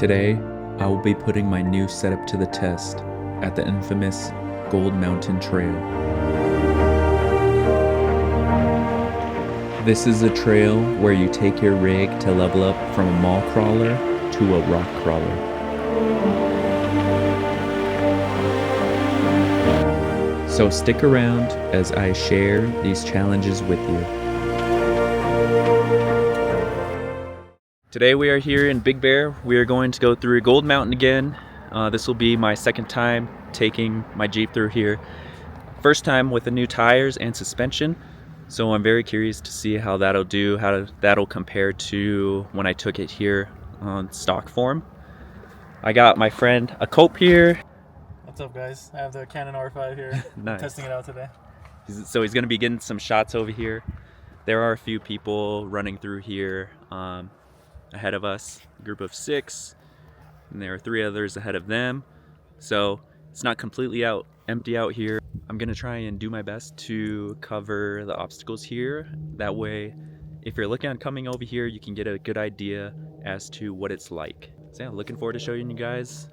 Today, I will be putting my new setup to the test at the infamous Gold Mountain Trail. This is a trail where you take your rig to level up from a mall crawler to a rock crawler. So stick around as I share these challenges with you. Today we are here in Big Bear. We are going to go through Gold Mountain again. This will be my second time taking my Jeep through here. First time with the new tires and suspension. So I'm very curious to see how that'll do, how that'll compare to when I took it here on stock form. I got my friend a Cope here. What's up, guys? I have the Canon R5 here. Nice. Testing it out today. So he's gonna be getting some shots over here. There are a few people running through here ahead of us, a group of 6, and there are 3 others ahead of them. So it's not completely empty out here. I'm gonna try and do my best to cover the obstacles here. That way, if you're looking at coming over here, you can get a good idea as to what it's like. So yeah, looking forward to showing you guys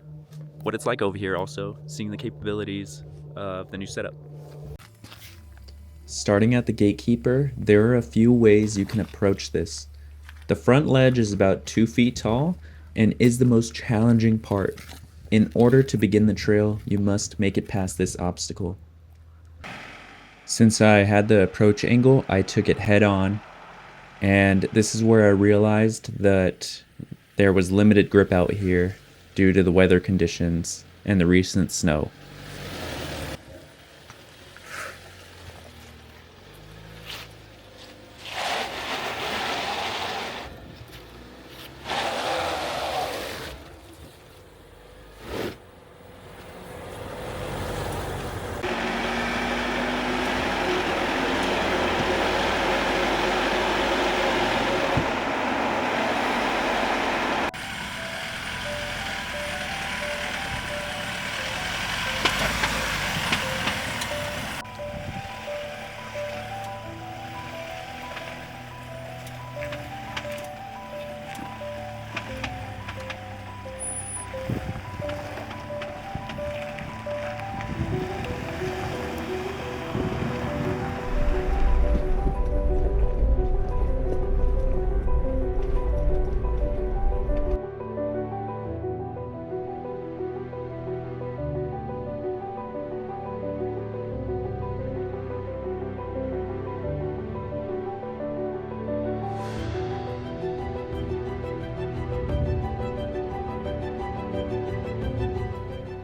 what it's like over here, also seeing the capabilities of the new setup. Starting at the gatekeeper, there are a few ways you can approach this. The front ledge is about 2 feet tall and is the most challenging part. In order to begin the trail, you must make it past this obstacle. Since I had the approach angle, I took it head on, and this is where I realized that there was limited grip out here due to the weather conditions and the recent snow.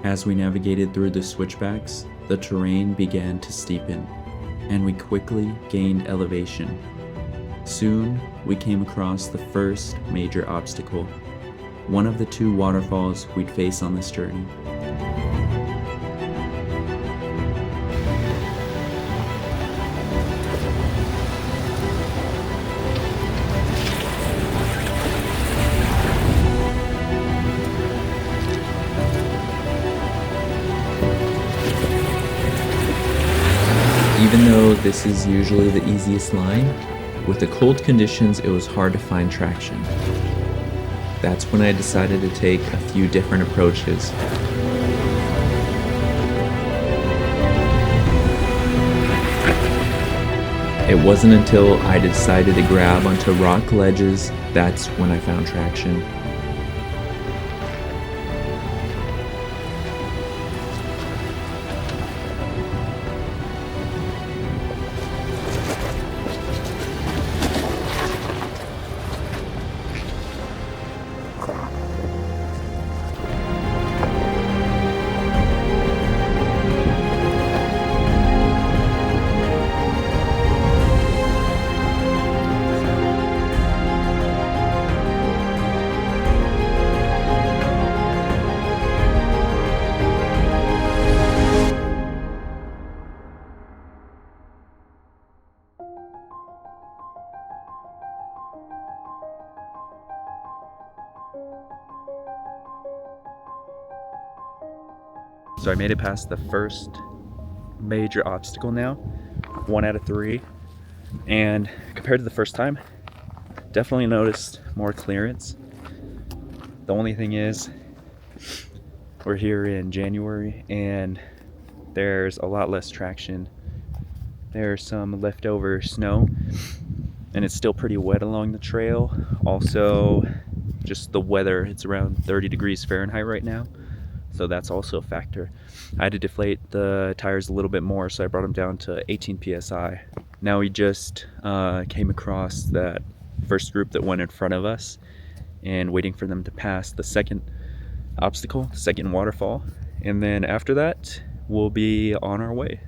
As we navigated through the switchbacks, the terrain began to steepen, and we quickly gained elevation. Soon, we came across the first major obstacle, one of the 2 waterfalls we'd face on this journey. Even though this is usually the easiest line, with the cold conditions it was hard to find traction. That's when I decided to take a few different approaches. It wasn't until I decided to grab onto rock ledges that's when I found traction. So I made it past the first major obstacle now, 1 out of 3. And compared to the first time, definitely noticed more clearance. The only thing is, we're here in January and there's a lot less traction. There's some leftover snow and it's still pretty wet along the trail. Also, just the weather, it's around 30 degrees Fahrenheit right now, so that's also a factor. I had to deflate the tires a little bit more, so I brought them down to 18 psi. Now we just came across that first group that went in front of us and waiting for them to pass the second obstacle, the second waterfall, and then after that we'll be on our way.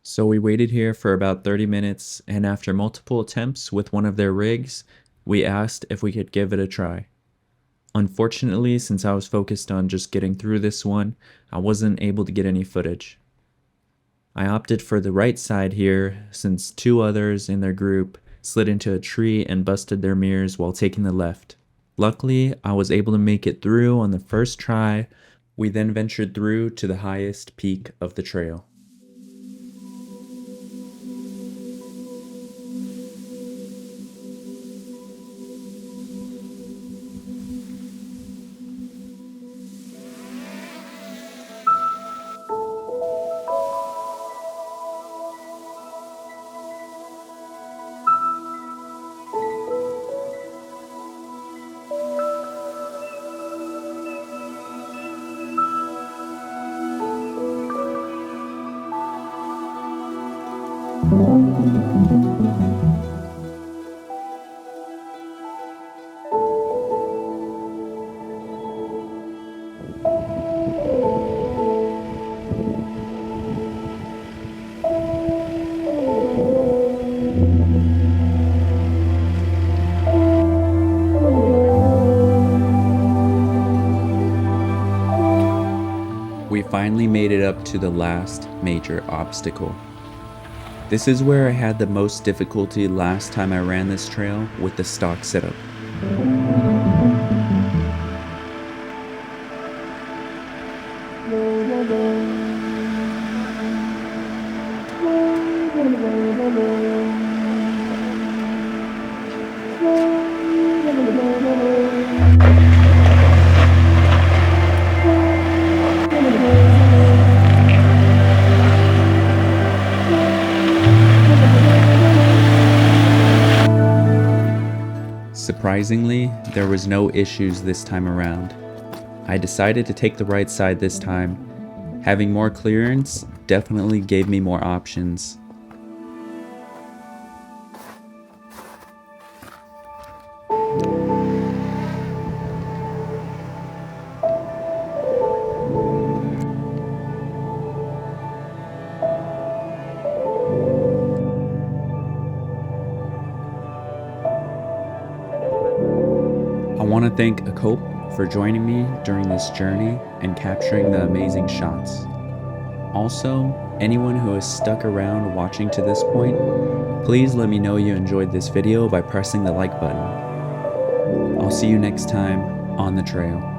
So we waited here for about 30 minutes, and after multiple attempts with one of their rigs, we asked if we could give it a try. Unfortunately, since I was focused on just getting through this one, I wasn't able to get any footage. I opted for the right side here since two others in their group slid into a tree and busted their mirrors while taking the left. Luckily, I was able to make it through on the first try. We then ventured through to the highest peak of the trail. We finally made it up to the last major obstacle. This is where I had the most difficulty last time I ran this trail with the stock setup. Surprisingly, there was no issues this time around. I decided to take the right side this time. Having more clearance definitely gave me more options. I want to thank Acope for joining me during this journey and capturing the amazing shots. Also, anyone who has stuck around watching to this point, please let me know you enjoyed this video by pressing the like button. I'll see you next time on the trail.